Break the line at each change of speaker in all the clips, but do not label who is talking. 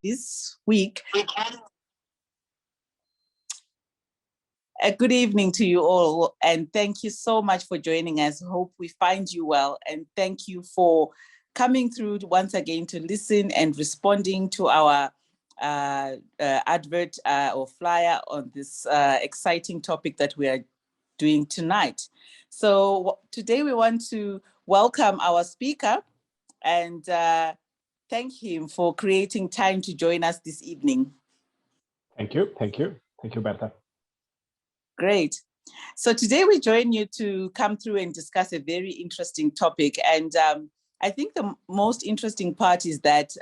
this week. A good evening to you all, and thank you so much for joining us. Hope we find you well, and thank you for coming through once again to listen and responding to our advert or flyer on this exciting topic that we are doing tonight. So today we want to welcome our speaker and thank him for creating time to join us this evening.
Thank you, Berta.
Great. So today we join you to come through and discuss a very interesting topic. And I think the most interesting part is that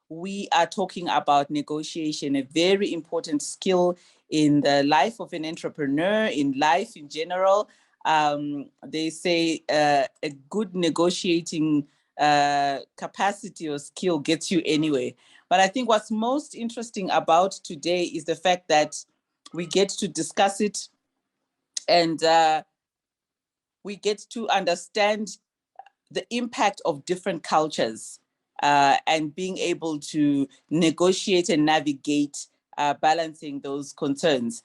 we are talking about negotiation, a very important skill in the life of an entrepreneur, in life in general. They say a good negotiating capacity or skill gets you anywhere. But I think what's most interesting about today is the fact that we get to discuss it and we get to understand the impact of different cultures and being able to negotiate and navigate balancing those concerns.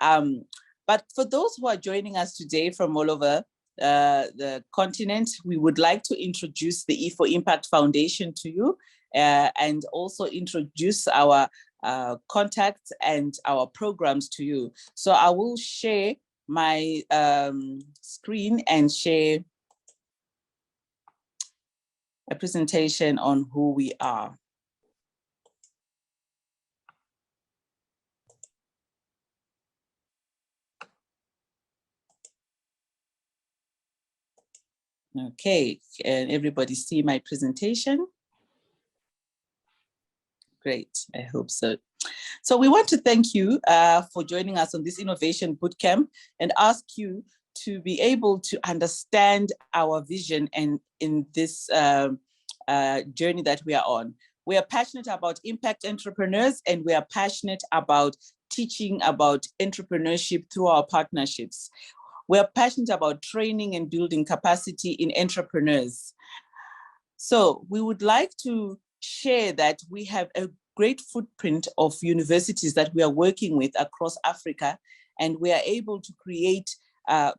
But for those who are joining us today from all over the continent, we would like to introduce the E4Impact Foundation to you and also introduce our contacts and our programs to you. So I will share my screen and share a presentation on who we are. Okay, can everybody see my presentation? Great, I hope so. So we want to thank you for joining us on this Innovation Boot Camp and ask you to be able to understand our vision and in this journey that we are on. We are passionate about impact entrepreneurs, and we are passionate about teaching about entrepreneurship through our partnerships. We are passionate about training and building capacity in entrepreneurs. So we would like to share that we have a great footprint of universities that we are working with across Africa, and we are able to create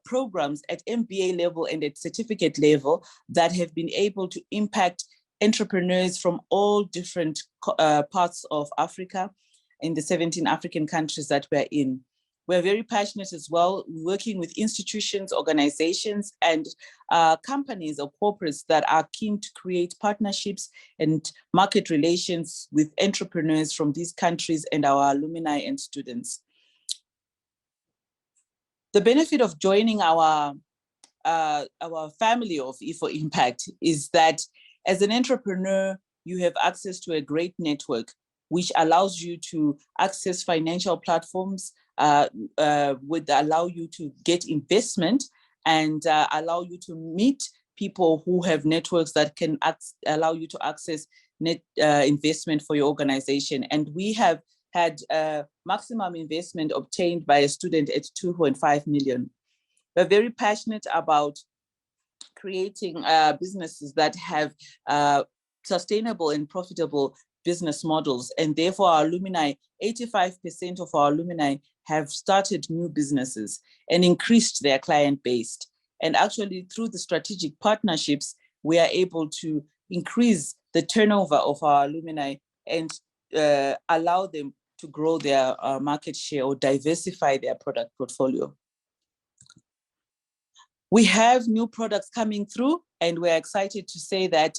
programs at MBA level and at certificate level that have been able to impact entrepreneurs from all different parts of Africa in the 17 African countries that we're in. We're very passionate as well, working with institutions, organizations, and companies or corporates that are keen to create partnerships and market relations with entrepreneurs from these countries and our alumni and students. The benefit of joining our family of E4Impact is that as an entrepreneur, you have access to a great network, which allows you to access financial platforms, would allow you to get investment and allow you to meet people who have networks that can allow you to access investment for your organization. And we have had maximum investment obtained by a student at 2.5 million. We're very passionate about creating businesses that have sustainable and profitable business models. And therefore our alumni, 85% of our alumni have started new businesses and increased their client base. And actually through the strategic partnerships, we are able to increase the turnover of our alumni and allow them to grow their market share or diversify their product portfolio. We have new products coming through, and we're excited to say that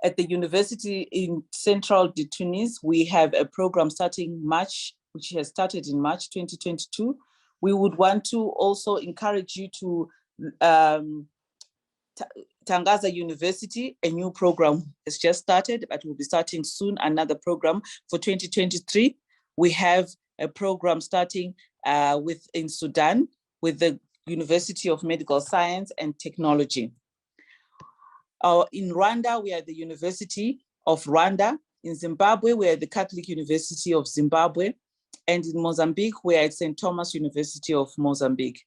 at the University in Central de Tunis, we have a program starting March, which has started in March 2022. We would want to also encourage you to Tangaza University, a new program has just started, but we'll be starting soon, another program for 2023. We have a program starting in Sudan with the University of Medical Science and Technology. In Rwanda, we are the University of Rwanda. In Zimbabwe, we are the Catholic University of Zimbabwe. And in Mozambique, we are at St. Thomas University of Mozambique.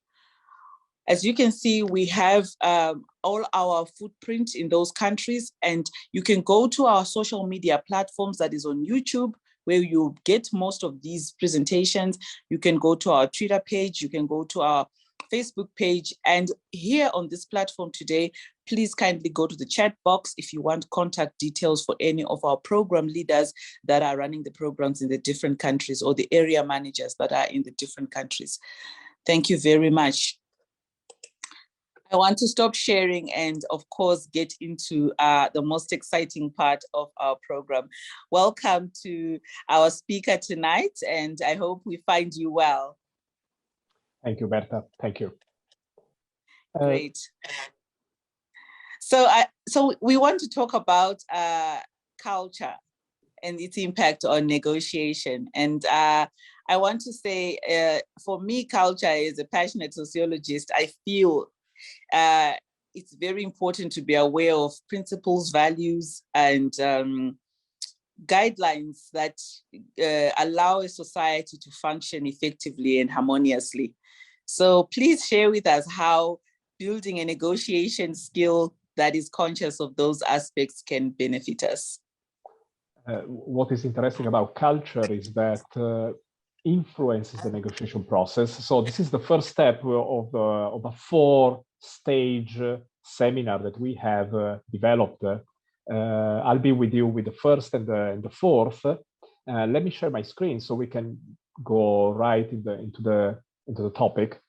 As you can see, we have all our footprint in those countries, and you can go to our social media platforms that is on YouTube, where you get most of these presentations. You can go to our Twitter page, you can go to our Facebook page, and here on this platform today, please kindly go to the chat box if you want contact details for any of our program leaders that are running the programs in the different countries, or the area managers that are in the different countries. Thank you very much. I want to stop sharing and, of course, get into the most exciting part of our program. Welcome to our speaker tonight, and I hope we find you well.
Thank you, Berta. Thank you.
Great. So we want to talk about culture and its impact on negotiation. And I want to say, for me, culture, as a passionate sociologist, I feel it's very important to be aware of principles, values, and guidelines that allow a society to function effectively and harmoniously. So please share with us how building a negotiation skill that is conscious of those aspects can benefit us.
What is interesting about culture is that influences the negotiation process. So this is the first step of a 4-stage seminar that we have developed. I'll be with you with the first and the fourth. Let me share my screen so we can go right into the topic.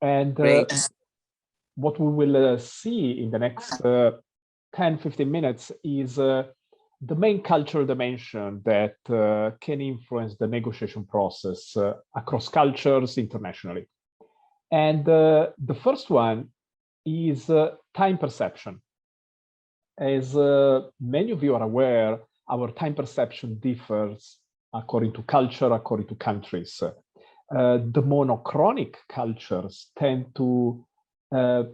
And what we will see in the next 10-15 minutes is the main cultural dimension that can influence the negotiation process across cultures internationally. And the first one is time perception. As many of you are aware, our time perception differs according to culture, according to countries. The monochronic cultures tend to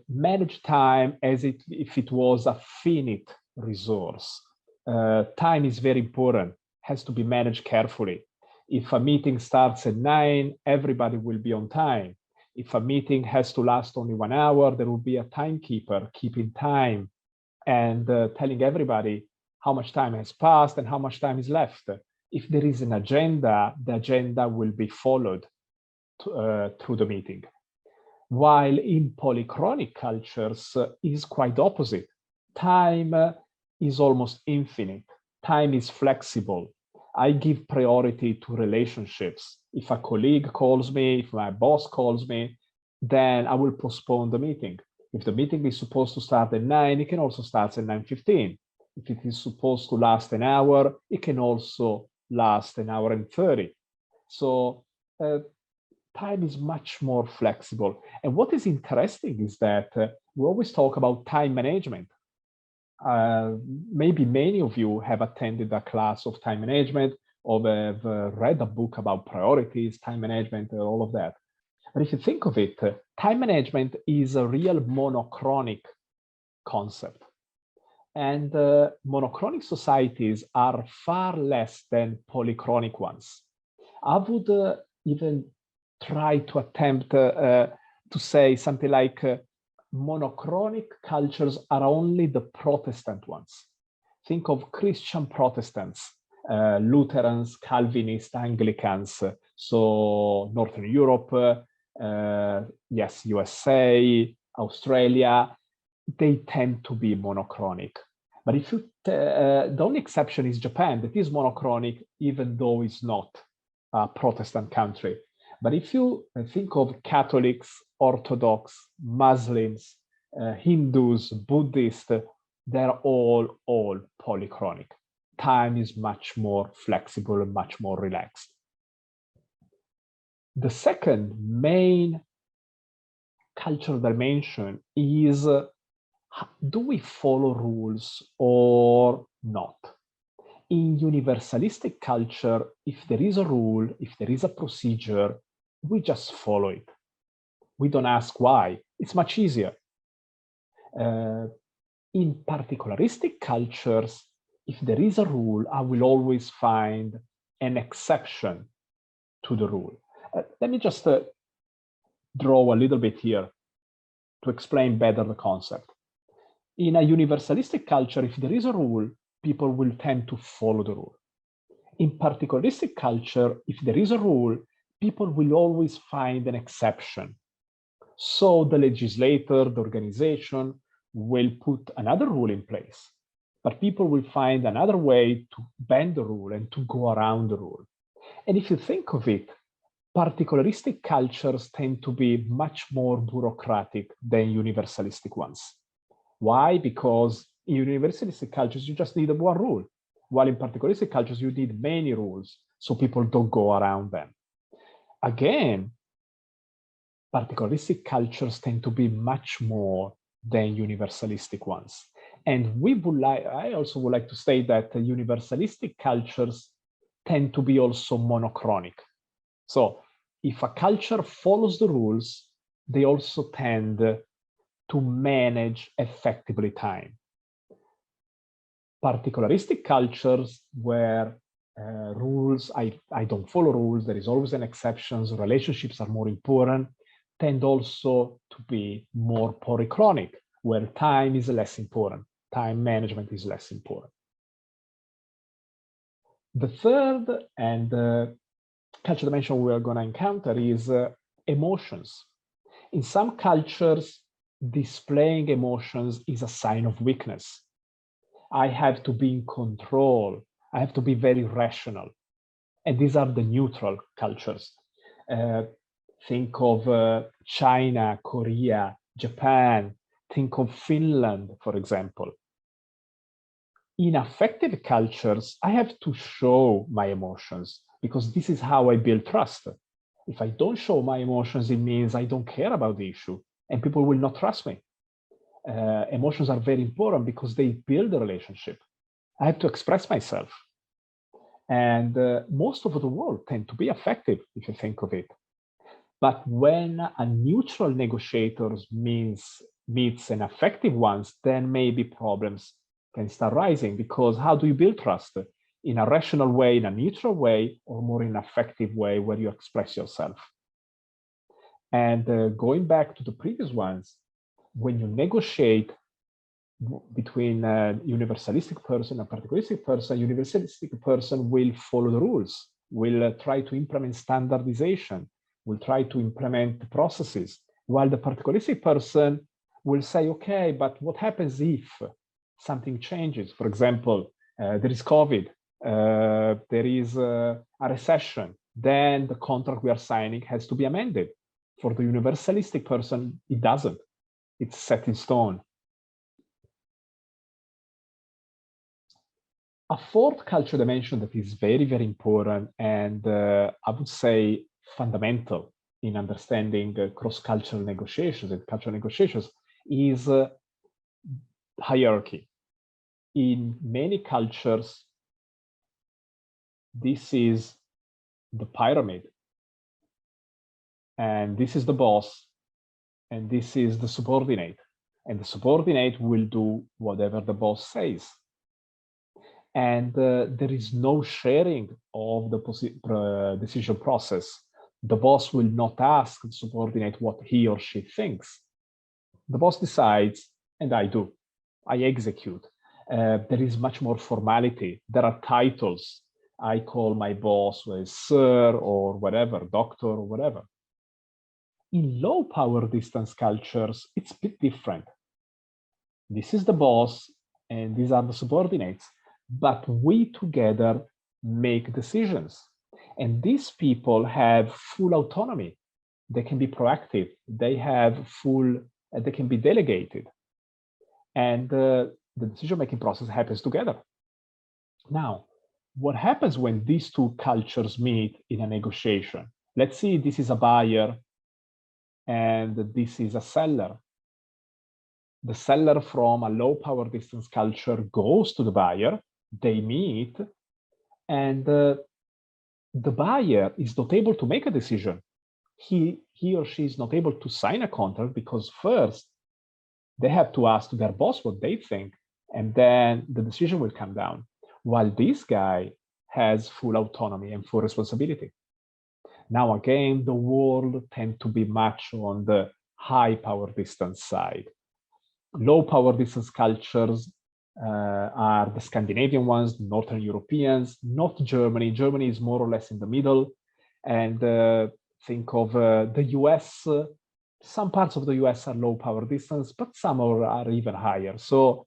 manage time as if it was a finite resource. Time is very important, has to be managed carefully. If a meeting starts at 9, everybody will be on time. If a meeting has to last only 1 hour, there will be a timekeeper keeping time and telling everybody how much time has passed and how much time is left. If there is an agenda, the agenda will be followed through the meeting. While in polychronic cultures is quite opposite. Time is almost infinite. Time is flexible. I give priority to relationships. If a colleague calls me, if my boss calls me, then I will postpone the meeting. If the meeting is supposed to start at 9, it can also start at 9:15. If it is supposed to last an hour, it can also last an hour and 30. So time is much more flexible. And what is interesting is that we always talk about time management. Maybe many of you have attended a class of time management or have read a book about priorities, time management, and all of that. But if you think of it, time management is a real monochronic concept. And monochronic societies are far less than polychronic ones. I would even try to attempt to say something like monochronic cultures are only the Protestant ones. Think of Christian Protestants, Lutherans, Calvinists, Anglicans, so Northern Europe, yes, USA, Australia, they tend to be monochronic. But if you, the only exception is Japan, that is monochronic, even though it's not a Protestant country. But if you think of Catholics, Orthodox, Muslims, Hindus, Buddhists, they're all polychronic. Time is much more flexible and much more relaxed. The second main cultural dimension is, do we follow rules or not? In universalistic culture, if there is a rule, if there is a procedure, we just follow it. We don't ask why. It's much easier. In particularistic cultures, if there is a rule, I will always find an exception to the rule. Let me just draw a little bit here. to explain better the concept. In a universalistic culture, if there is a rule, people will tend to follow the rule. In particularistic culture, if there is a rule, people will always find an exception. So the legislator, the organization will put another rule in place, but people will find another way to bend the rule and to go around the rule. And if you think of it, particularistic cultures tend to be much more bureaucratic than universalistic ones. Why? Because in universalistic cultures, you just need one rule, while in particularistic cultures, you need many rules, so people don't go around them. Again, particularistic cultures tend to be much more than universalistic ones. And I also would like to say that universalistic cultures tend to be also monochronic. So if a culture follows the rules, they also tend to manage effectively time. Particularistic cultures where rules, I don't follow rules, there is always an exception, relationships are more important, tend also to be more polychronic, where time is less important, time management is less important. The third and culture dimension we are going to encounter is emotions. In some cultures, displaying emotions is a sign of weakness. I have to be in control. I have to be very rational. And these are the neutral cultures. Think of China, Korea, Japan. Think of Finland, for example. In affective cultures, I have to show my emotions because this is how I build trust. If I don't show my emotions, it means I don't care about the issue and people will not trust me. Emotions are very important because they build a relationship. I have to express myself. And most of the world tend to be affective, if you think of it. But when a neutral negotiator meets an affective one, then maybe problems can start rising, because how do you build trust? In a rational way, in a neutral way, or more in an affective way where you express yourself? And going back to the previous ones, when you negotiate between a universalistic person and a particularistic person will follow the rules, will try to implement standardization, will try to implement processes, while the particularistic person will say, okay, but what happens if something changes? For example, there is COVID, there is a recession, then the contract we are signing has to be amended. For the universalistic person, it doesn't. It's set in stone. A fourth cultural dimension that is very, very important and I would say fundamental in understanding cross-cultural negotiations and cultural negotiations is hierarchy. In many cultures, this is the pyramid, and this is the boss, and this is the subordinate, and the subordinate will do whatever the boss says. And there is no sharing of the decision process. The boss will not ask the subordinate what he or she thinks. The boss decides, and I do. I execute. There is much more formality. There are titles. I call my boss sir or whatever, doctor or whatever. In low power distance cultures, it's a bit different. This is the boss, and these are the subordinates. But we together make decisions. And these people have full autonomy. They can be proactive. They have they can be delegated. And the decision-making process happens together. Now, what happens when these two cultures meet in a negotiation? Let's see, this is a buyer and this is a seller. The seller from a low power distance culture goes to the buyer, they meet, and the buyer is not able to make a decision. He or she is not able to sign a contract because first they have to ask their boss what they think, and then the decision will come down, while this guy has full autonomy and full responsibility. Now again, the world tends to be much on the high power distance side. Low power distance cultures are the Scandinavian ones, Northern Europeans, not Germany. Germany is more or less in the middle. And think of the US. Some parts of the US are low power distance, but some are even higher. So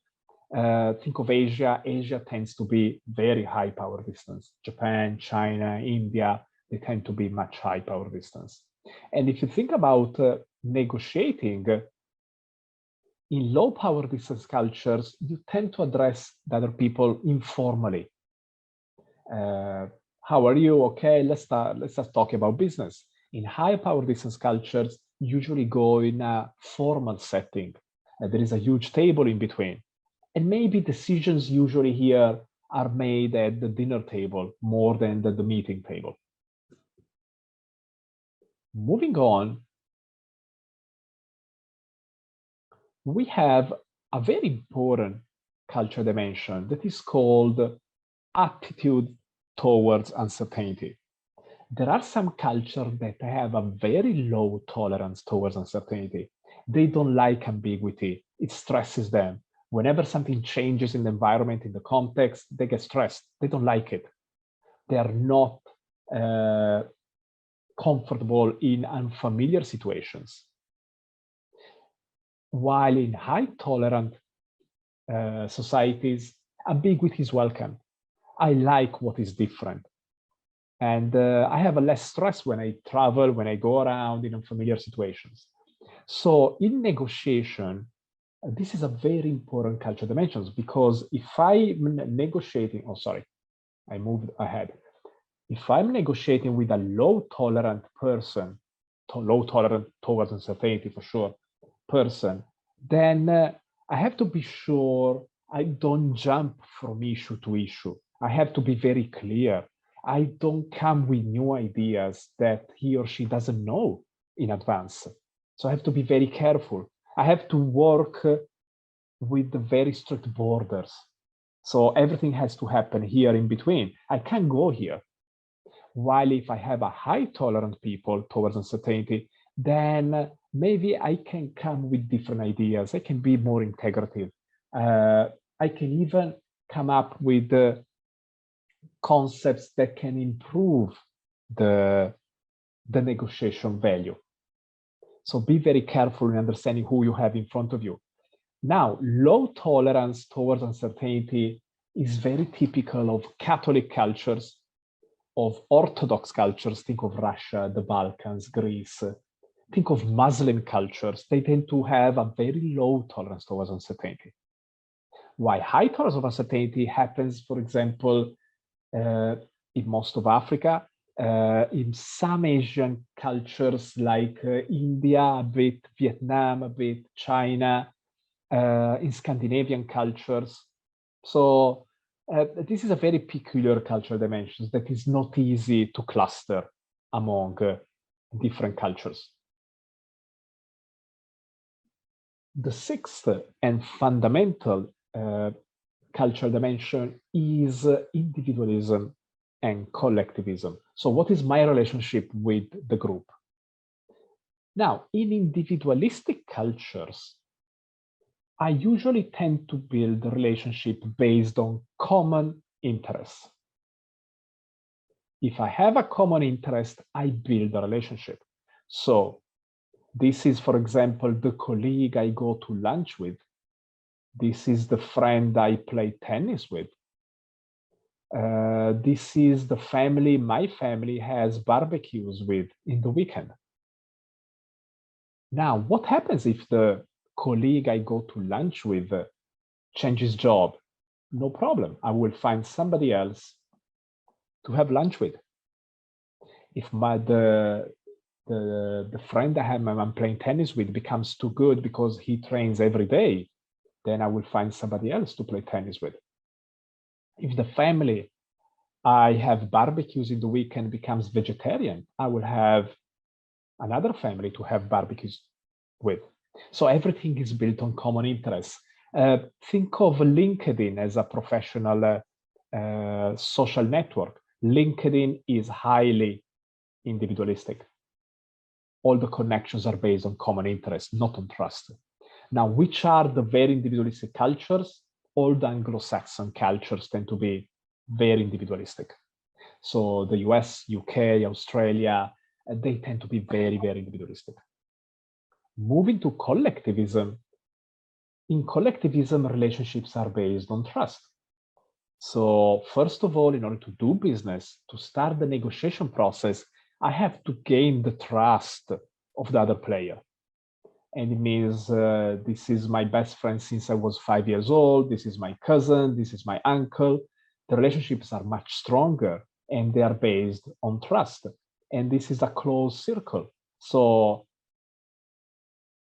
think of Asia. Asia tends to be very high power distance. Japan, China, India, they tend to be much high power distance. And if you think about negotiating, in low power distance cultures, you tend to address the other people informally. How are you? Okay, let's start talking about business. In high power distance cultures, usually go in a formal setting. There is a huge table in between. And maybe decisions usually here are made at the dinner table more than the meeting table. Moving on, we have a very important cultural dimension that is called attitude towards uncertainty. There are some cultures that have a very low tolerance towards uncertainty. They don't like ambiguity. It stresses them. Whenever something changes in the environment, in the context, they get stressed. They don't like it. They are not comfortable in unfamiliar situations. While in high tolerant societies, ambiguity is welcome. I like what is different. And I have a less stress when I travel, when I go around in unfamiliar situations. So in negotiation, this is a very important cultural dimension, because if I'm negotiating, I moved ahead. If I'm negotiating with a low tolerant person, low tolerant towards uncertainty for sure, person, then I have to be sure I don't jump from issue to issue. I have to be very clear. I don't come with new ideas that he or she doesn't know in advance. So I have to be very careful. I have to work with the very strict borders. So everything has to happen here in between. I can't go here. While if I have a high tolerant people towards uncertainty, then maybe I can come with different ideas. I can be more integrative. I can even come up with concepts that can improve the negotiation value. So be very careful in understanding who you have in front of you. Now, low tolerance towards uncertainty is very typical of Catholic cultures, of Orthodox cultures. Think of Russia, the Balkans, Greece. Think of Muslim cultures. They tend to have a very low tolerance towards uncertainty. Why high tolerance of uncertainty happens, for example, in most of Africa, in some Asian cultures like India, a bit, Vietnam, a bit, China, in Scandinavian cultures. So this is a very peculiar cultural dimension that is not easy to cluster among different cultures. The sixth and fundamental cultural dimension is individualism and collectivism. So what is my relationship with the group? Now, in individualistic cultures, I usually tend to build a relationship based on common interests. If I have a common interest, I build a relationship. So this is, for example, the colleague I go to lunch with. This is the friend I play tennis with. This is the family my family has barbecues with in the weekend. Now, what happens if the colleague I go to lunch with changes job? No problem. I will find somebody else to have lunch with. If the friend I'm playing tennis with becomes too good because he trains every day, then I will find somebody else to play tennis with. If the family I have barbecues in the weekend becomes vegetarian, I will have another family to have barbecues with. So everything is built on common interests. Think of LinkedIn as a professional social network. LinkedIn is highly individualistic. all the connections are based on common interest, not on trust. Now, which are the very individualistic cultures? All the Anglo-Saxon cultures tend to be very individualistic. So the US, UK, Australia, they tend to be very, very individualistic. Moving to collectivism, in collectivism, relationships are based on trust. So first of all, in order to do business, to start the negotiation process, I have to gain the trust of the other player. And it means this is my best friend since I was 5 years old, this is my cousin, this is my uncle. The relationships are much stronger and they are based on trust. And this is a closed circle. So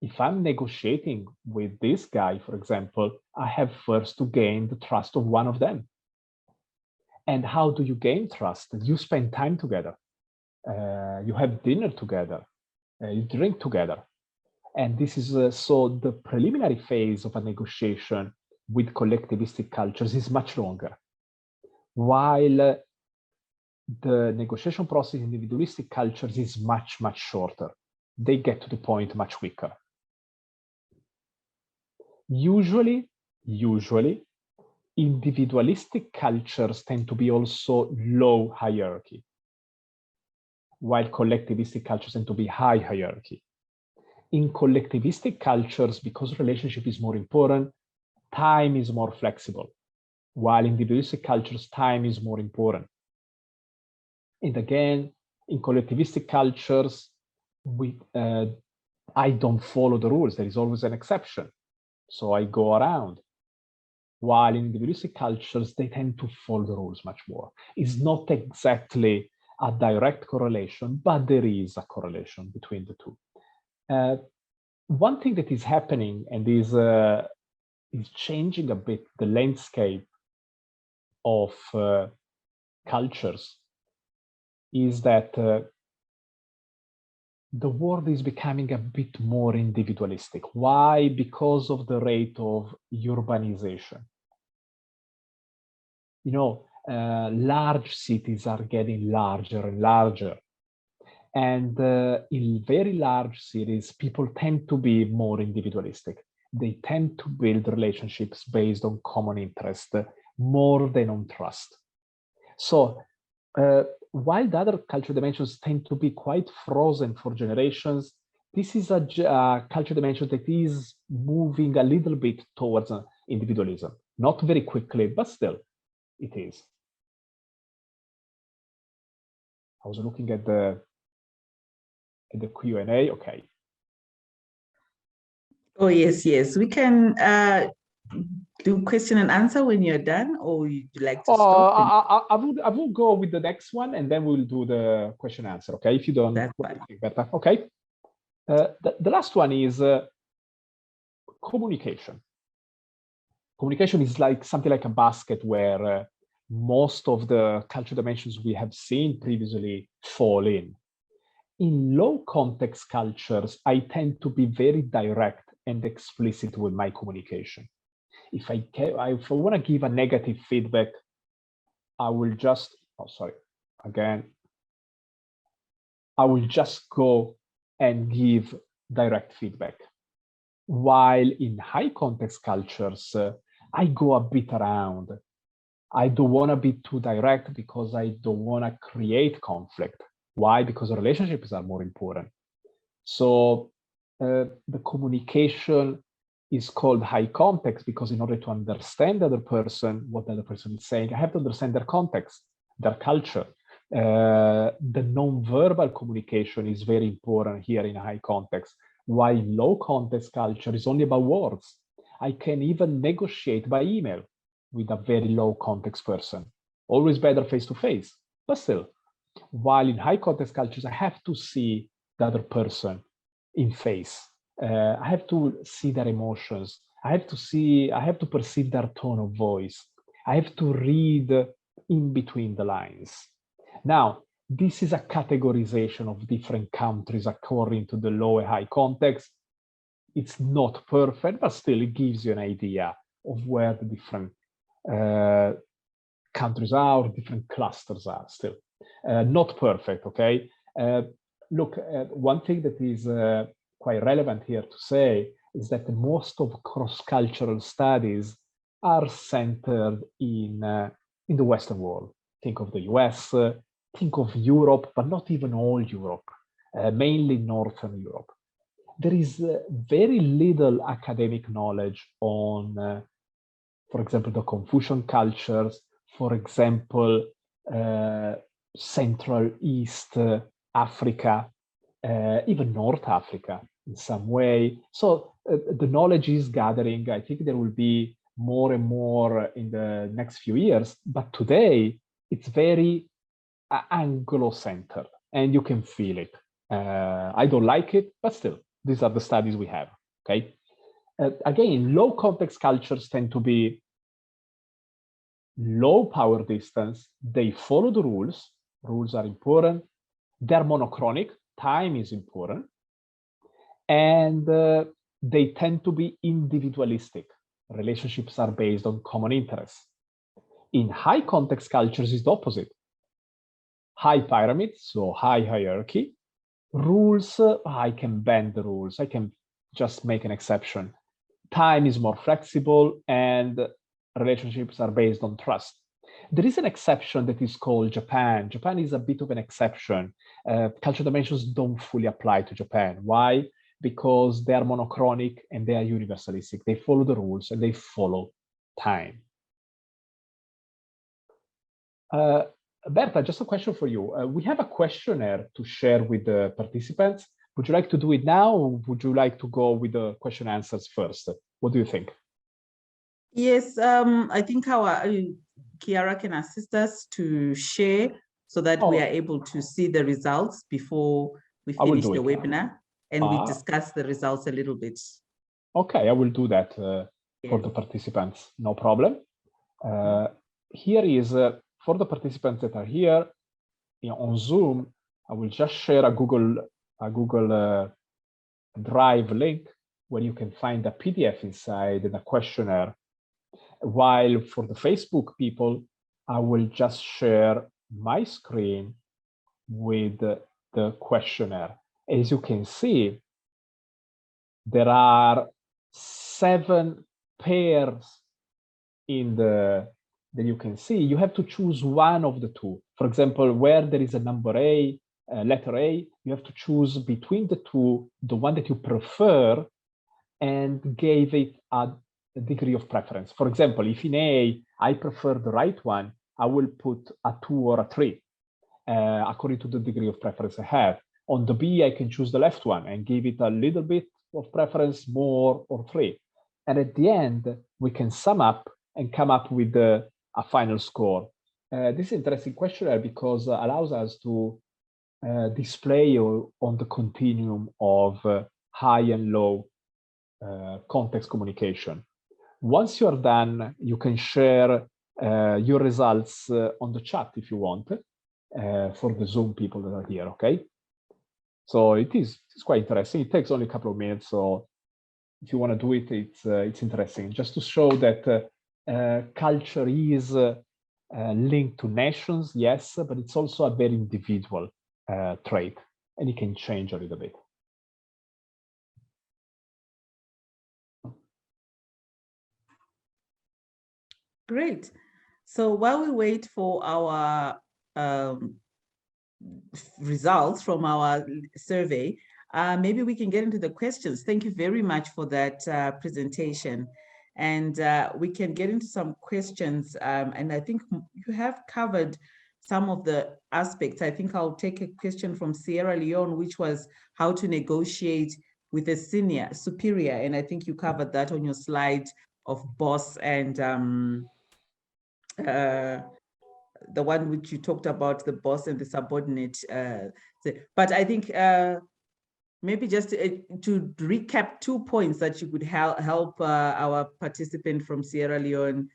if I'm negotiating with this guy, for example, I have first to gain the trust of one of them. And how do you gain trust? You spend time together. You have dinner together. You drink together. And this is so the preliminary phase of a negotiation with collectivistic cultures is much longer. While the negotiation process in individualistic cultures is much, much shorter. They get to the point much quicker. Usually, individualistic cultures tend to be also low hierarchy, while collectivistic cultures tend to be high hierarchy. In collectivistic cultures, because relationship is more important, time is more flexible, while in individualistic cultures, time is more important. And again, in collectivistic cultures, I don't follow the rules. There is always an exception. So I go around. While in individualistic cultures, they tend to follow the rules much more. It's not exactly a direct correlation, but there is a correlation between the two. One thing that is happening and is changing a bit the landscape of cultures is that the world is becoming a bit more individualistic. Why? Because of the rate of urbanization. You know, large cities are getting larger and larger. And in very large cities, people tend to be more individualistic. They tend to build relationships based on common interest more than on trust. So while the other cultural dimensions tend to be quite frozen for generations, this is a cultural dimension that is moving a little bit towards individualism. Not very quickly, but still, it is. I was looking at the Q&A, okay.
Oh, yes. We can do question and answer when you're done, or would you like to stop?
I will go with the next one and then we'll do the question answer, okay? If you don't,
that's fine.
Better. Okay. The last one is communication. Communication is like something like a basket where most of the cultural dimensions we have seen previously fall in. In low context cultures, I tend to be very direct and explicit with my communication. If I want to give a negative feedback, I will just, I will just go and give direct feedback. While in high context cultures, I go a bit around. I don't want to be too direct because I don't want to create conflict. Why? Because relationships are more important. So the communication is called high context because in order to understand the other person, what the other person is saying, I have to understand their context, their culture. The non-verbal communication is very important here in high context, while low context culture is only about words. I can even negotiate by email with a very low context person. Always better face-to-face, but still. While in high context cultures, I have to see the other person in face. I have to see their emotions. I have to perceive their tone of voice. I have to read in between the lines. Now, this is a categorization of different countries according to the low and high context. It's not perfect, but still it gives you an idea of where the different countries are, or different clusters are still. Not perfect, okay? look, one thing that is quite relevant here to say is that most of cross-cultural studies are centered in the Western world. Think of the US, think of Europe, but not even all Europe, mainly Northern Europe. There is very little academic knowledge on, for example, the Confucian cultures, for example, Central East Africa, even North Africa in some way. So the knowledge is gathering. I think there will be more and more in the next few years, but today it's very Anglo-centered, and you can feel it. I don't like it, but still, these are the studies we have, okay? Again, low context cultures tend to be low power distance. They follow the rules. Rules are important. They're monochronic. Time is important. And they tend to be individualistic. Relationships are based on common interests. In high context cultures, it's the opposite. High pyramid, so high hierarchy. Rules, I can bend the rules. I can just make an exception. Time is more flexible, and relationships are based on trust. There is an exception that is called Japan. Japan is a bit of an exception. Cultural dimensions don't fully apply to Japan. Why? Because they are monochronic and they are universalistic. They follow the rules and they follow time. Berta, just a question for you. We have a questionnaire to share with the participants. Would you like to do it now, or would you like to go with the question answers first? What do you think?
Yes, I think our Chiara can assist us to share so that we are able to see the results before we finish the webinar, and we discuss the results a little bit.
Okay, I will do that for the participants, no problem. Here is, for the participants that are here on Zoom, I will just share a Google Drive link where you can find a PDF inside and a questionnaire. While for the Facebook people, I will just share my screen with the questionnaire. As you can see, there are 7 pairs in that you can see. You have to choose one of the two. For example, where there is a number A, letter A, you have to choose between the two, the one that you prefer, and give it a degree of preference. For example, if in A, I prefer the right one, I will put a 2 or a 3, according to the degree of preference I have. On the B, I can choose the left one and give it a little bit of preference, more or 3. And at the end, we can sum up and come up with a final score. This is an interesting questionnaire because it allows us to display on the continuum of high and low context communication. Once you're done, you can share your results on the chat if you want, for the Zoom people that are here, okay? So it's quite interesting. It takes only a couple of minutes, so if you want to do it, it's interesting. Just to show that culture is linked to nations, yes, but it's also a very individual trait, and it can change a little bit.
Great. So while we wait for our results from our survey, maybe we can get into the questions. Thank you very much for that presentation. And we can get into some questions. And I think you have covered some of the aspects. I think I'll take a question from Sierra Leone, which was how to negotiate with a superior. And I think you covered that on your slide of boss and the one which you talked about, the boss and the subordinate. But I think maybe just to recap 2 points that you could help our participant from Sierra Leone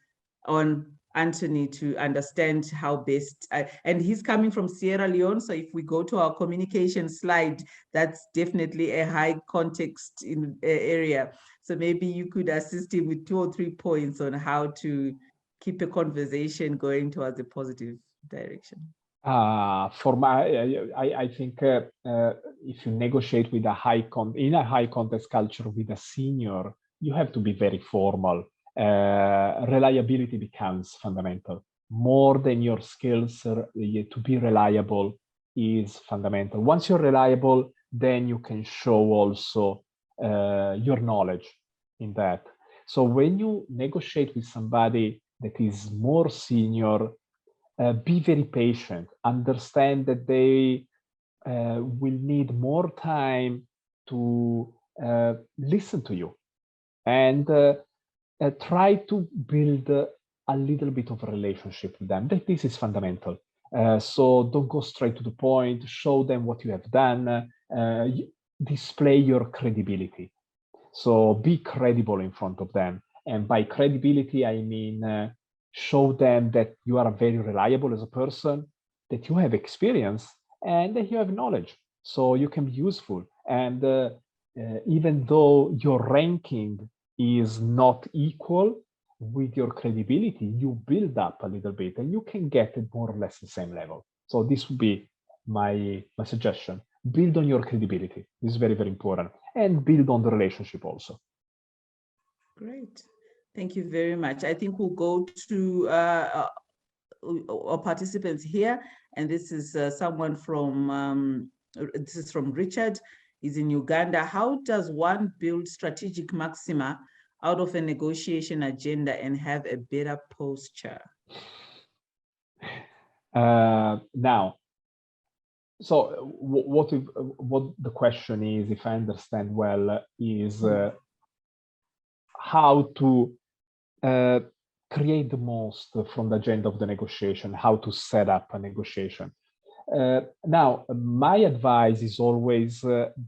on Anthony to understand how best, and he's coming from Sierra Leone. So if we go to our communication slide, that's definitely a high context in area. So maybe you could assist him with 2 or 3 points on how to keep a conversation going towards a positive direction.
I think if you negotiate with in a high context culture with a senior, you have to be very formal. Reliability becomes fundamental. More than your skills, to be reliable is fundamental. Once you're reliable, then you can show also your knowledge in that. So when you negotiate with somebody that is more senior, be very patient. Understand that they will need more time to listen to you, and try to build a little bit of a relationship with them. This is fundamental. So don't go straight to the point. Show them what you have done. Display your credibility. So be credible in front of them. And by credibility, I mean show them that you are very reliable as a person, that you have experience, and that you have knowledge. So you can be useful. And even though your ranking is not equal, with your credibility, you build up a little bit and you can get at more or less the same level. So this would be my suggestion. Build on your credibility. This is very, very important. And build on the relationship also.
Great. Thank you very much. I think we'll go to our participants here. And this is someone from, this is from Richard. He's in Uganda. How does one build strategic maxima out of a negotiation agenda and have a better posture?
Now, so what the question is, if I understand well, is how to create the most from the agenda of the negotiation, how to set up a negotiation. Now, my advice is always,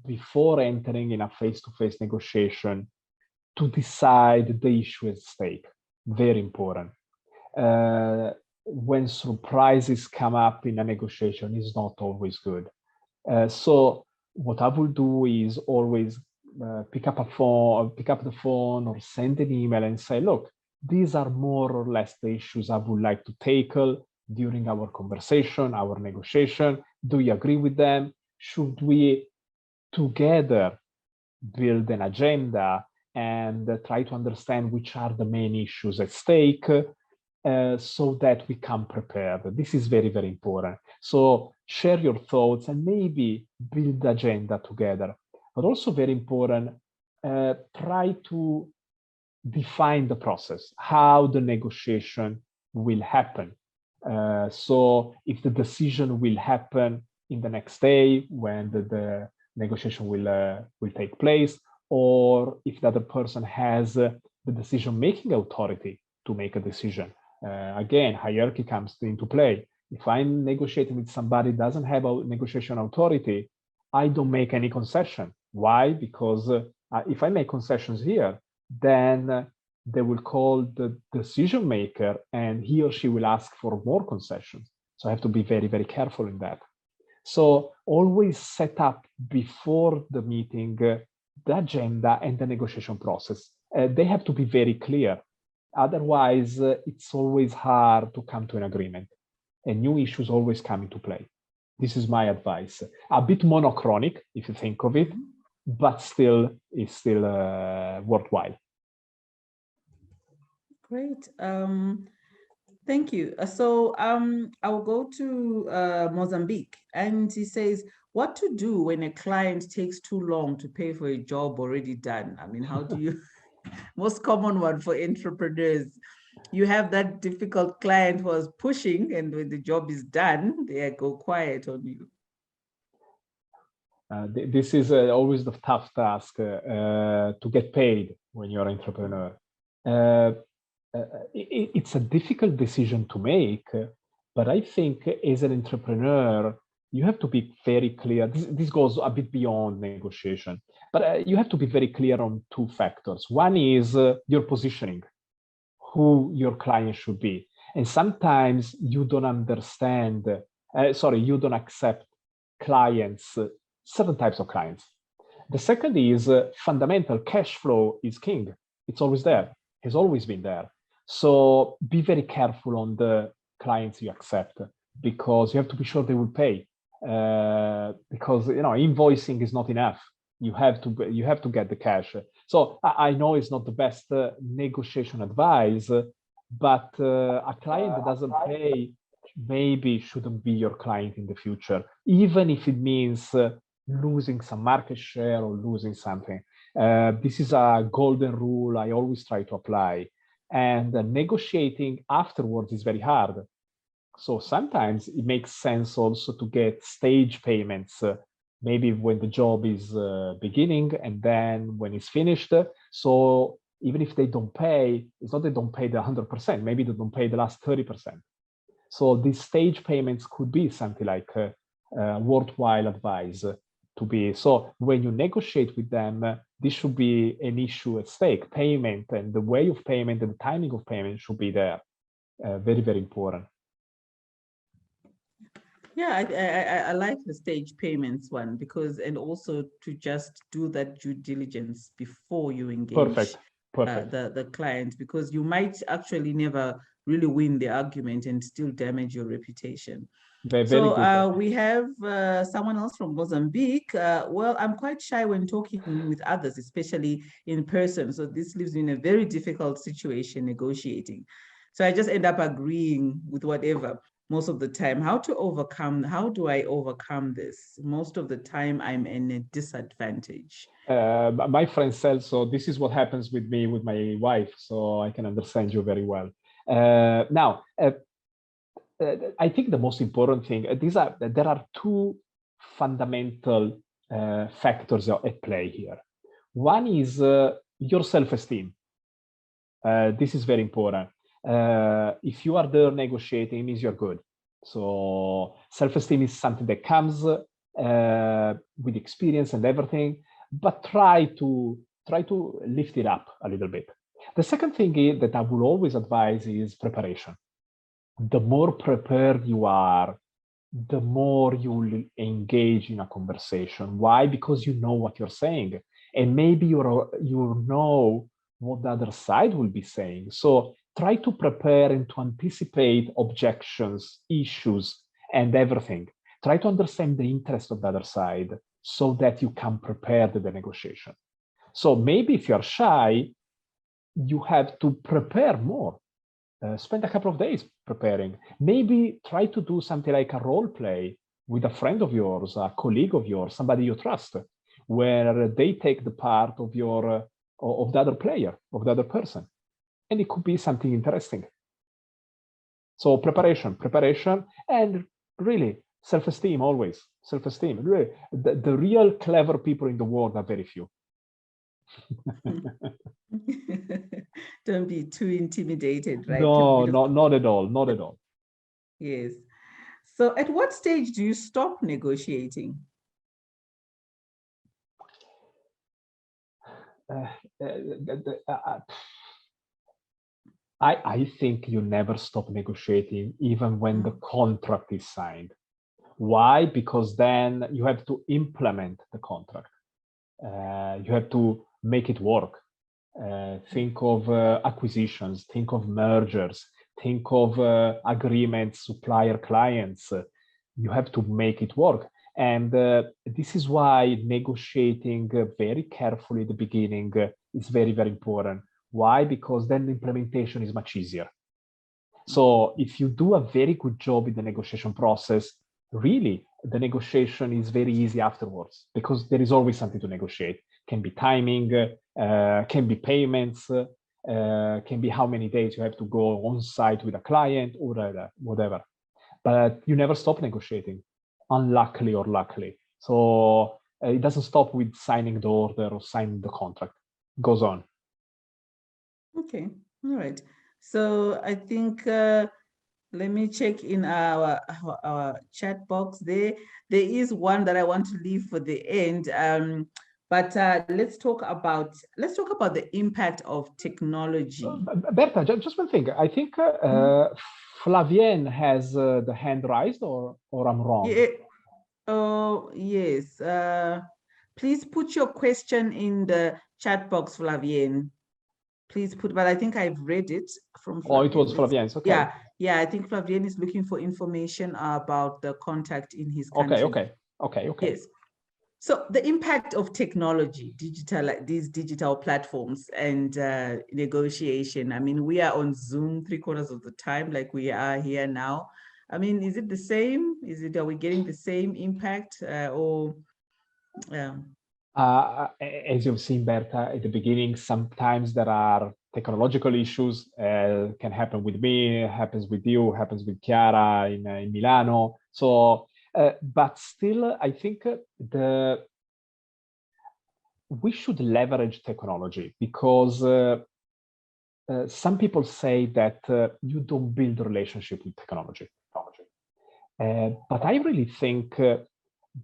before entering in a face-to-face negotiation, to decide the issue at stake. Very important. When surprises come up in a negotiation, is not always good. So what I will do is always pick up the phone or send an email and say, look, these are more or less the issues I would like to tackle during our conversation, our negotiation. Do you agree with them? Should we together build an agenda and try to understand which are the main issues at stake, so that we come prepared? This is very, very important. So share your thoughts and maybe build the agenda together. But also very important, try to define the process, how the negotiation will happen. So if the decision will happen in the next day when the negotiation will take place, or if the other person has the decision-making authority to make a decision. Again, hierarchy comes into play. If I'm negotiating with somebody who doesn't have a negotiation authority, I don't make any concession. Why? Because if I make concessions here, then they will call the decision maker and he or she will ask for more concessions. So I have to be very, very careful in that. So always set up before the meeting the agenda and the negotiation process. They have to be very clear. Otherwise, it's always hard to come to an agreement, and new issues always come into play. This is my advice. A bit monochronic, if you think of it, but still, it's still worthwhile.
Great. Thank you. So I'll go to Mozambique, and he says, what to do when a client takes too long to pay for a job already done? I mean, how do you, most common one for entrepreneurs, you have that difficult client who was pushing, and when the job is done, they go quiet on you.
This is always the tough task, to get paid when you're an entrepreneur. It's a difficult decision to make, but I think as an entrepreneur, you have to be very clear. This goes a bit beyond negotiation, but you have to be very clear on two factors. One is your positioning, who your client should be. And sometimes you don't understand, you don't accept clients, certain types of clients. The second is fundamental. Cash flow is king. It's always there, has always been there. So be very careful on the clients you accept. because you have to be sure they will pay. Because invoicing is not enough. You have to get the cash. So I know it's not the best negotiation advice, but a client that doesn't pay maybe shouldn't be your client in the future, even if it means losing some market share or losing something. This is a golden rule I always try to apply. And negotiating afterwards is very hard. So sometimes it makes sense also to get stage payments, maybe when the job is beginning and then when it's finished. So even if they don't pay, it's not they don't pay the 100%, maybe they don't pay the last 30%. So these stage payments could be something like worthwhile advice to be. So when you negotiate with them, this should be an issue at stake. Payment and the way of payment and the timing of payment should be there. Very, very important.
Yeah, I like the stage payments one, because, and also to just do that due diligence before you engage
Perfect.
The client, because you might actually never really win the argument and still damage your reputation.
Very
so
good.
We have someone else from Mozambique. Well, I'm quite shy when talking with others, especially in person. So this leaves me in a very difficult situation negotiating. So I just end up agreeing with whatever most of the time. How do I overcome this? Most of the time I'm in a disadvantage.
My friend said, so this is what happens with me, with my wife. So I can understand you very well. Now, I think the most important thing, there are two fundamental factors at play here. One is your self-esteem. This is very important. If you are there negotiating, it means you're good. So self-esteem is something that comes with experience and everything, but try to lift it up a little bit. The second thing is that I will always advise is preparation. The more prepared you are, the more you will engage in a conversation. Why? Because you know what you're saying, and maybe you know what the other side will be saying. So try to prepare and to anticipate objections, issues, and everything. Try to understand the interest of the other side so that you can prepare the negotiation. So maybe if you're shy, you have to prepare more. Spend a couple of days preparing. Maybe try to do something like a role play with a friend of yours, a colleague of yours, somebody you trust, where they take the part of of the other player, of the other person. And it could be something interesting. So preparation, and really self-esteem always. Self-esteem. Really, the real clever people in the world are very few.
Don't be too intimidated, right?
No, not at all. Not at all.
Yes. So at what stage do you stop negotiating?
I think you never stop negotiating, even when the contract is signed. Why? Because then you have to implement the contract. You have to make it work. Think of acquisitions, think of mergers, think of agreements, supplier clients. You have to make it work. And this is why negotiating very carefully at the beginning is very, very important. Why? Because then the implementation is much easier. So if you do a very good job in the negotiation process, really, the negotiation is very easy afterwards, because there is always something to negotiate. Can be timing, can be payments, can be how many days you have to go on site with a client or whatever. But you never stop negotiating, unluckily or luckily. So it doesn't stop with signing the order or signing the contract. It goes on.
Okay, all right. So I think let me check in our chat box there. There is one that I want to leave for the end. But let's talk about the impact of technology.
Berta, just one thing. I think Flavienne has the hand raised, or I'm wrong?
Yeah. Oh, yes. Please put your question in the chat box, Flavienne. Please put, but I think I've read it from Flavienne.
Oh, it was Flavienne's, okay.
Yeah, Yeah, I think Flavien is looking for information about the contact in his country.
Okay.
Yes. So the impact of technology, these digital platforms and negotiation. I mean, we are on Zoom 3/4 of the time, like we are here now. I mean, is it the same? Are we getting the same impact or?
As you've seen, Berta, at the beginning, sometimes there are technological issues. Can happen with me, happens with you, happens with Chiara in Milano. So, but still, I think we should leverage technology because some people say that you don't build a relationship with technology. But I really think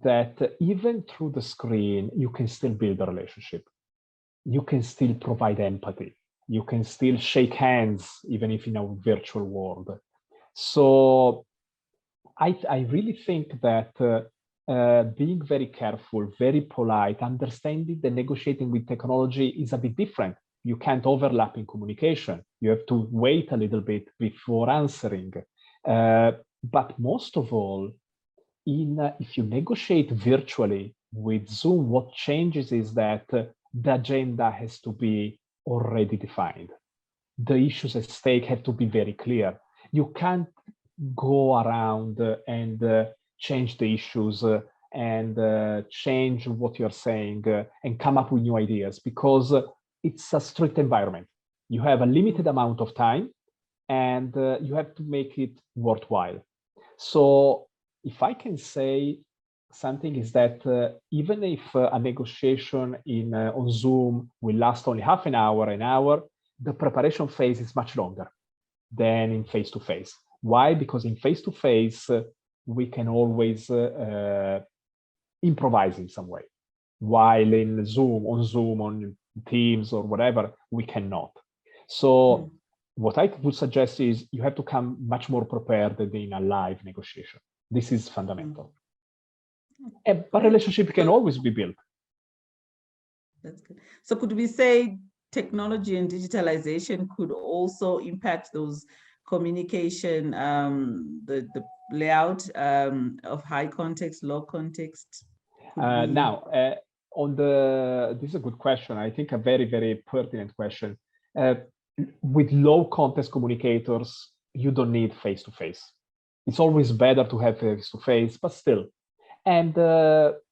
that even through the screen, you can still build a relationship. You can still provide empathy. You can still shake hands, even if in a virtual world. So I really think that being very careful, very polite, understanding that negotiating with technology is a bit different. You can't overlap in communication. You have to wait a little bit before answering. But most of all, if you negotiate virtually with Zoom, what changes is that the agenda has to be already defined. The issues at stake have to be very clear. You can't go around and change the issues and change what you're saying and come up with new ideas because it's a strict environment. You have a limited amount of time and you have to make it worthwhile. So if I can say something is that even if a negotiation on Zoom will last only half an hour, the preparation phase is much longer than in face-to-face. Why? Because in face-to-face, we can always improvise in some way. While on Zoom, on Teams or whatever, we cannot. So what I would suggest is you have to come much more prepared than in a live negotiation. This is fundamental. But relationship can always be built.
That's good. So could we say technology and digitalization could also impact those communication, the layout of high context, low context?
This is a good question. I think a very, very pertinent question. With low context communicators, you don't need face-to-face. It's always better to have face-to-face, but still. And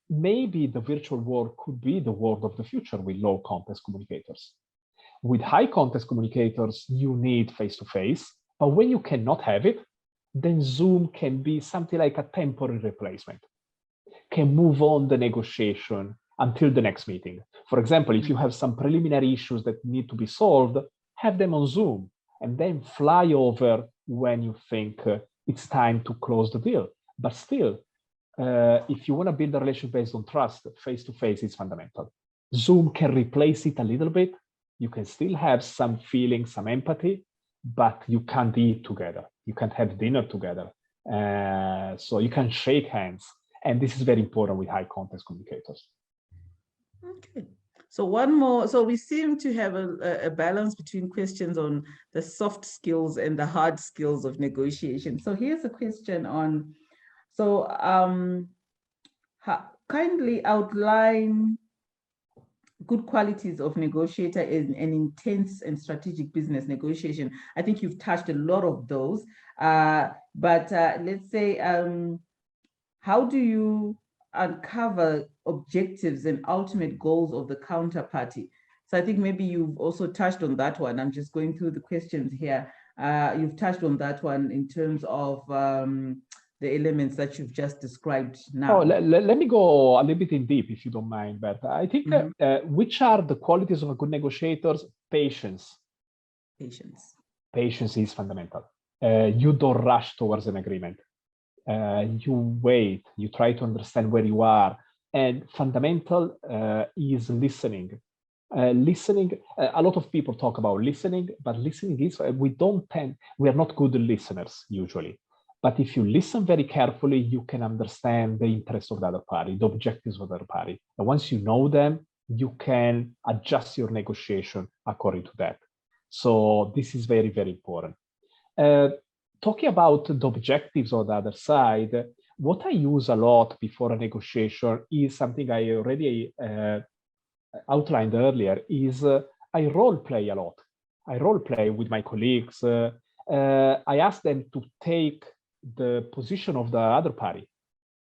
maybe the virtual world could be the world of the future with low context communicators. With high context communicators, you need face-to-face, but when you cannot have it, then Zoom can be something like a temporary replacement, can move on the negotiation until the next meeting. For example, if you have some preliminary issues that need to be solved, have them on Zoom and then fly over when you think it's time to close the deal. But still, if you want to build a relationship based on trust, face-to-face is fundamental. Zoom can replace it a little bit. You can still have some feeling, some empathy, but you can't eat together. You can't have dinner together. So you can shake hands. And this is very important with high context communicators.
Okay. So one more. So we seem to have a balance between questions on the soft skills and the hard skills of negotiation. So here's a question on, so kindly outline good qualities of negotiator in an intense and strategic business negotiation. I think you've touched a lot of those, but let's say, how do you uncover objectives and ultimate goals of the counterparty? So I think maybe you've also touched on that one. I'm just going through the questions here. You've touched on that one in terms of the elements that you've just described now.
Let me go a little bit in deep, if you don't mind, Berta. I think which are the qualities of a good negotiator? Patience. Patience is fundamental. You don't rush towards an agreement. You wait, you try to understand where you are. And fundamental is listening. Listening, a lot of people talk about listening, but listening is, we are not good listeners usually. But if you listen very carefully, you can understand the interests of the other party, the objectives of the other party. And once you know them, you can adjust your negotiation according to that. So this is very, very important. talking about the objectives on the other side, what I use a lot before a negotiation is something I already outlined earlier, is I role play a lot. I role play with my colleagues. I ask them to take the position of the other party.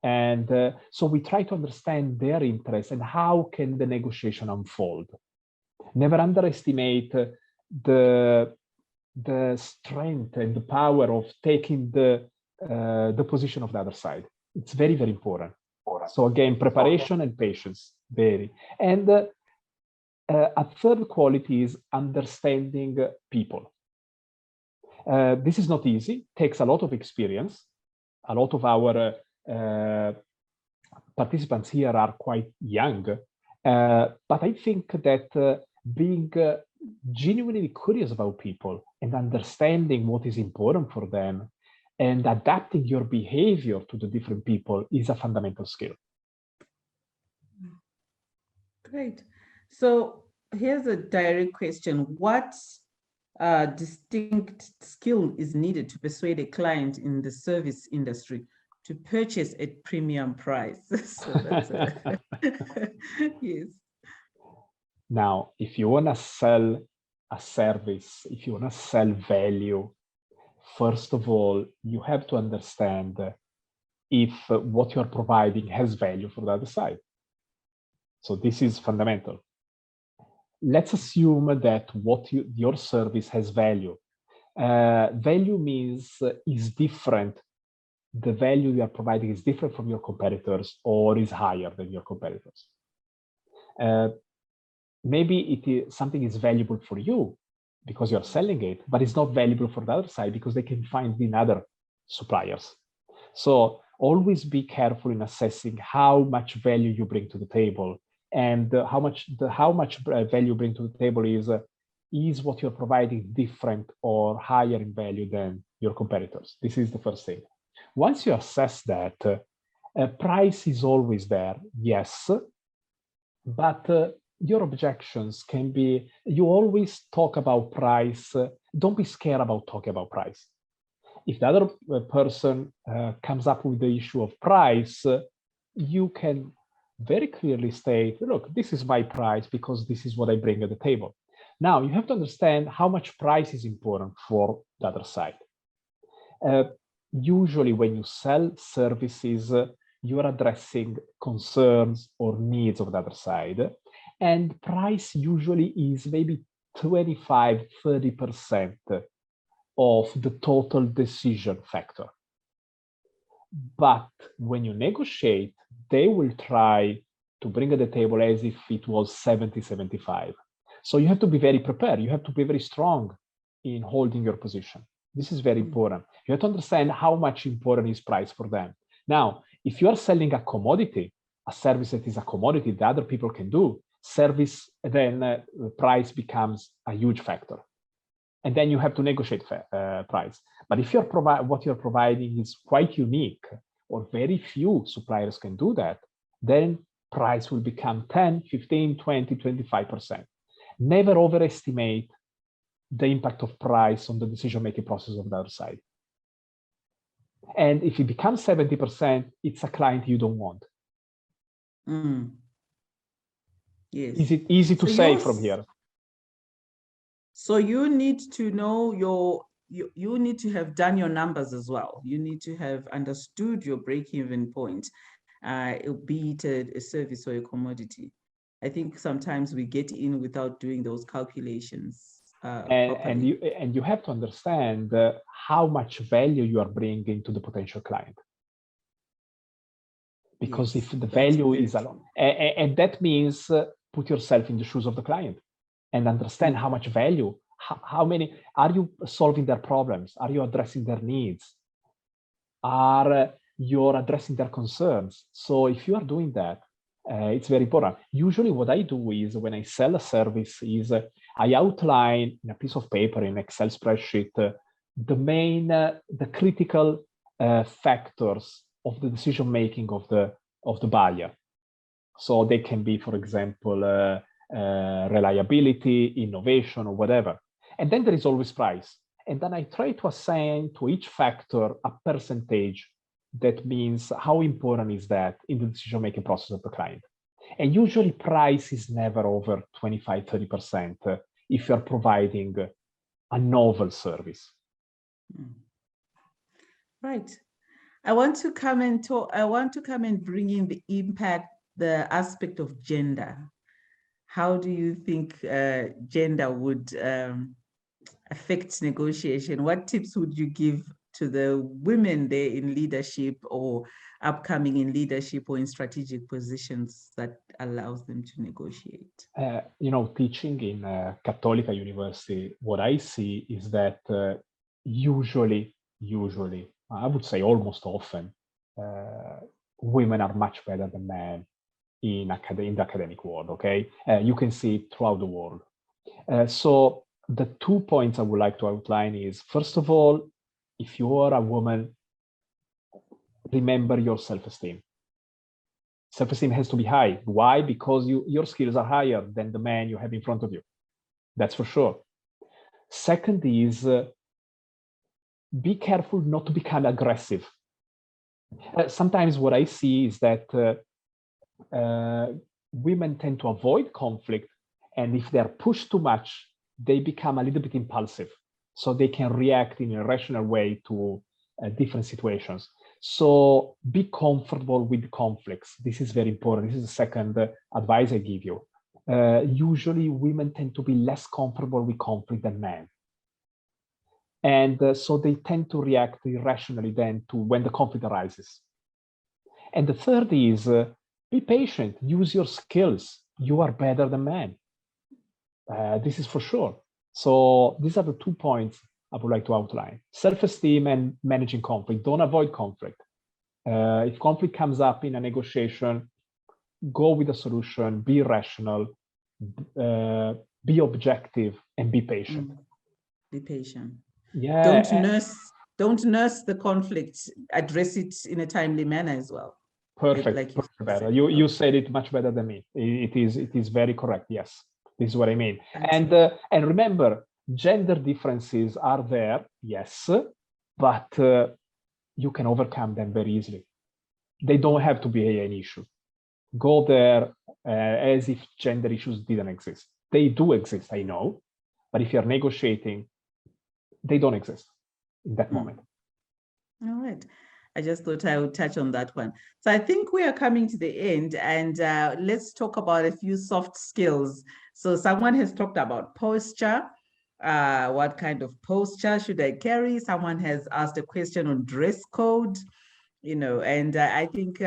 And so we try to understand their interests and how can the negotiation unfold. Never underestimate the strength and the power of taking the position of the other side. It's very, very important. So again, preparation and patience, very. And a third quality is understanding people. This is not easy, takes a lot of experience. A lot of our participants here are quite young, but I think that being genuinely curious about people and understanding what is important for them and adapting your behavior to the different people is a fundamental skill.
Great. So here's a direct question. What distinct skill is needed to persuade a client in the service industry to purchase at premium price? So that's yes.
Now, if you want to sell a service, if you want to sell value, first of all, you have to understand if what you're providing has value for the other side. So this is fundamental. Let's assume that your service has value. Value means is different. The value you are providing is different from your competitors or is higher than your competitors. Maybe something is valuable for you because you're selling it, but it's not valuable for the other side because they can find in other suppliers. So always be careful in assessing how much value you bring to the table, and how much value you bring to the table is what you're providing different or higher in value than your competitors. This is the first thing. Once you assess that, price is always there, yes, but your objections can be, you always talk about price. Don't be scared about talking about price. If the other person comes up with the issue of price, you can very clearly state, look, this is my price because this is what I bring at the table. Now, you have to understand how much price is important for the other side. Usually when you sell services, you are addressing concerns or needs of the other side. And price usually is maybe 25, 30% of the total decision factor. But when you negotiate, they will try to bring at the table as if it was 70, 75. So you have to be very prepared. You have to be very strong in holding your position. This is very important. You have to understand how much important is price for them. Now, if you are selling a commodity, a service that is a commodity that other people can do, service, then price becomes a huge factor. And then you have to negotiate price. But if what you're providing is quite unique, or very few suppliers can do that, then price will become 10, 15, 20, 25%. Never overestimate the impact of price on the decision-making process of the other side. And if it becomes 70%, it's a client you don't want.
Yes.
Is it easy to say from here?
So you need to know you need to have done your numbers as well. You need to have understood your break-even point, be it a service or a commodity. I think sometimes we get in without doing those calculations.
And you have to understand how much value you are bringing to the potential client. Because if the value is alone, and that means put yourself in the shoes of the client and understand how much value, how many, are you solving their problems? Are you addressing their needs? Are you addressing their concerns? So if you are doing that, it's very important. Usually what I do is when I sell a service is I outline in a piece of paper in Excel spreadsheet, the critical factors of the decision-making of the buyer. So they can be, for example, reliability, innovation, or whatever. And then there is always price. And then I try to assign to each factor a percentage. That means how important is that in the decision-making process of the client. And usually price is never over 25, 30% if you're providing a novel service.
Right. I want to come and bring in the impact, the aspect of gender. How do you think gender would affect negotiation? What tips would you give to the women there in leadership or upcoming in leadership or in strategic positions that allows them to negotiate?
Teaching in Cattolica University, what I see is that usually, I would say almost often, women are much better than men in the academic world, okay? You can see it throughout the world. So the 2 points I would like to outline is, first of all, if you are a woman, remember your self-esteem. Self-esteem has to be high. Why? Because your skills are higher than the man you have in front of you. That's for sure. Second is, be careful not to become aggressive. Sometimes what I see is that women tend to avoid conflict, and if they're pushed too much, they become a little bit impulsive. So they can react in a rational way to different situations. So be comfortable with conflicts. This is very important. This is the second advice I give you. Usually women tend to be less comfortable with conflict than men. And so they tend to react irrationally then to when the conflict arises. And the third is, be patient, use your skills. You are better than men. This is for sure. So these are the 2 points I would like to outline. Self-esteem and managing conflict. Don't avoid conflict. If conflict comes up in a negotiation, go with a solution, be rational, be objective, and be patient.
Be patient.
Yeah.
Don't nurse the conflict. Address it in a timely manner as well.
Perfect.
Like
better. You said it much better than me. It is very correct. Yes, this is what I mean. And remember, gender differences are there. Yes, but you can overcome them very easily. They don't have to be an issue. Go there as if gender issues didn't exist. They do exist, I know, but if you're negotiating, they don't exist in that moment.
All right. I just thought I would touch on that one. So I think we are coming to the end, and let's talk about a few soft skills. So someone has talked about posture. What kind of posture should I carry? Someone has asked a question on dress code, and I think,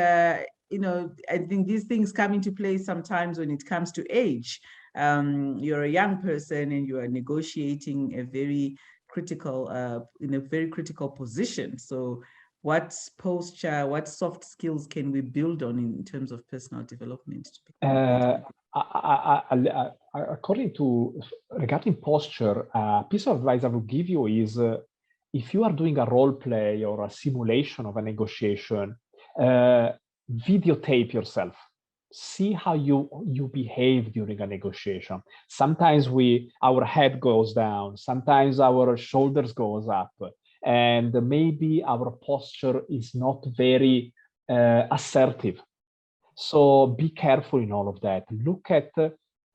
these things come into play sometimes when it comes to age. You're a young person and you are negotiating a very critical, in a very critical position. So what posture, what soft skills can we build on in terms of personal development?
Regarding posture, a piece of advice I would give you is, if you are doing a role play or a simulation of a negotiation, videotape yourself. See how you behave during a negotiation. Sometimes our head goes down, sometimes our shoulders goes up, and maybe our posture is not very assertive. So be careful in all of that. Look at,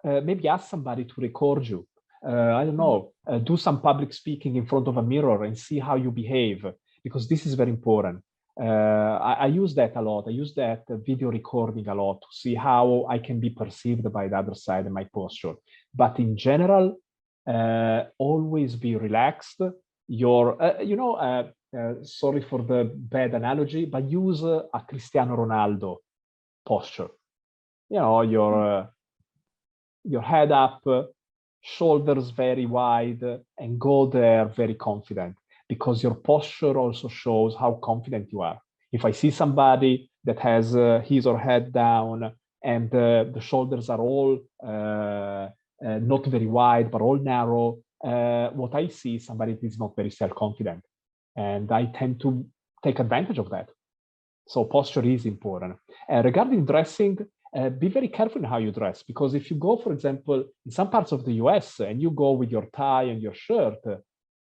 maybe ask somebody to record you. I don't know, do some public speaking in front of a mirror and see how you behave, because this is very important. I use that a lot. I use that video recording a lot to see how I can be perceived by the other side and my posture. But in general, always be relaxed. Sorry for the bad analogy, but use a Cristiano Ronaldo posture. Your head up, shoulders very wide, and go there very confident, because your posture also shows how confident you are. If I see somebody that has his or her head down and the shoulders are all not very wide, but all narrow, what I see is somebody that is not very self-confident. And I tend to take advantage of that. So posture is important. Regarding dressing, be very careful in how you dress, because if you go, for example, in some parts of the US and you go with your tie and your shirt,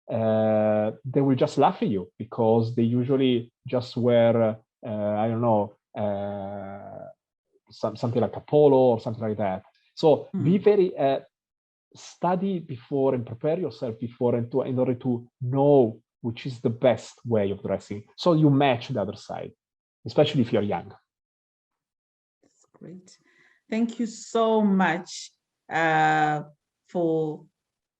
they will just laugh at you because they usually just wear, I don't know, something like a polo or something like that. So be very, study before and prepare yourself before in order to know which is the best way of dressing. So you match the other side, especially if you're young.
That's great. Thank you so much for,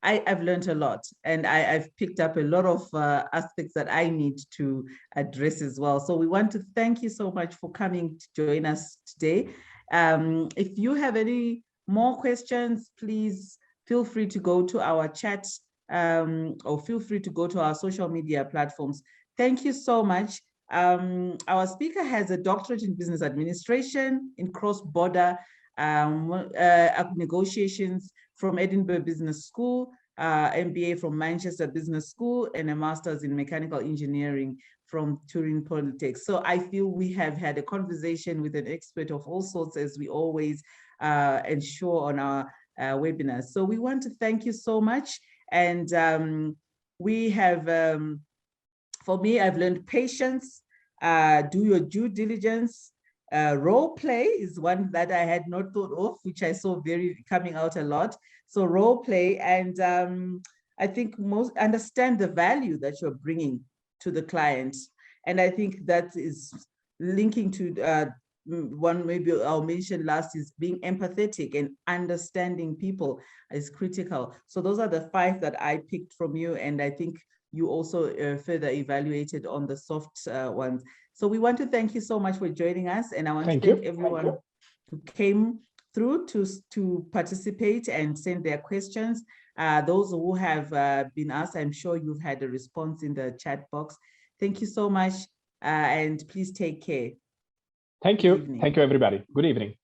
I've learned a lot, and I've picked up a lot of aspects that I need to address as well. So we want to thank you so much for coming to join us today. If you have any more questions, please feel free to go to our chat or feel free to go to our social media platforms. Thank you so much. Our speaker has a doctorate in business administration in cross-border negotiations from Edinburgh Business School, MBA from Manchester Business School, and a master's in mechanical engineering from Turin Polytech. So I feel we have had a conversation with an expert of all sorts, as we always ensure on our webinars. So we want to thank you so much. And we have, for me, I've learned patience, do your due diligence. Role play is one that I had not thought of, which I saw coming out a lot. So role play, and I think most understand the value that you're bringing to the client. And I think that is linking to one maybe I'll mention last is being empathetic and understanding people is critical. So those are the 5 that I picked from you, and I think you also further evaluated on the soft ones. So we want to thank you so much for joining us, and I want to thank everyone who came through to participate and send their questions. Those who have been asked, I'm sure you've had a response in the chat box. Thank you so much, and please take care.
Thank you. Thank you, everybody. Good evening.